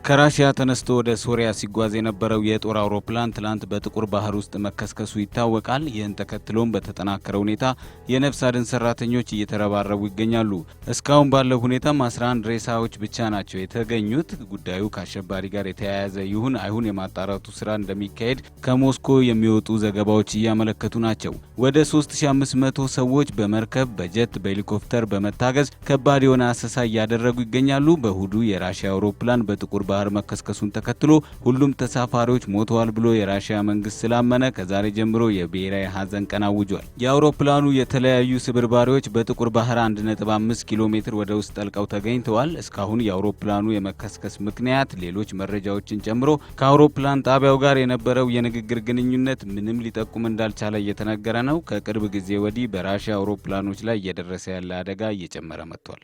ከራሺያ ተነስቶ ወደ ሶሪያ ሲጓዝ የነበረው የጦር አውሮፕላን ትላንት በጥቁር ባህር ውስጥ መከስከሱ ይታወቃል። ይህን ተከትሎም በተጠናከረ ሁኔታ የነፍስ አድን ሰራተኞች እየተረባረቡ ይገኛሉ። እስካሁን ባለው ሁኔታም 11 ሬሳዎች ብቻ ናቸው የተገኙት። ጉዳዩ ከአሸባሪ ጋር የተያያዘ ይሁን አይሁን የማጣራቱ ስራ እንደሚካሄድ ከሞስኮ የሚወጡ ዘገባዎች እያመለከቱ ናቸው። ወደ 3500 ሰዎች በመርከብ በጀት በሄሊኮፕተር በመታገዝ ከባድ የሆነ አሰሳ እያደረጉ ይገኛሉ። በእሁዱ የራሺያ አውሮፕላን በጥቁር ባህር መከስከሱን ተከትሎ ሁሉም ተሳፋሪዎች ሞተዋል ብሎ የራሺያ መንግስት ስላመነ ከዛሬ ጀምሮ የብሔራዊ ሀዘን ቀን አውጇል። የአውሮፕላኑ የተለያዩ ስብርባሪዎች በጥቁር ባህር 1.5 ኪሎ ሜትር ወደ ውስጥ ጠልቀው ተገኝተዋል። እስካሁን የአውሮፕላኑ የመከስከስ ምክንያት ሌሎች መረጃዎችን ጨምሮ ከአውሮፕላን ጣቢያው ጋር የነበረው የንግግር ግንኙነት ምንም ሊጠቁም እንዳልቻለ እየተነገረ ነው። ከቅርብ ጊዜ ወዲህ በራሺያ አውሮፕላኖች ላይ እየደረሰ ያለ አደጋ እየጨመረ መጥቷል።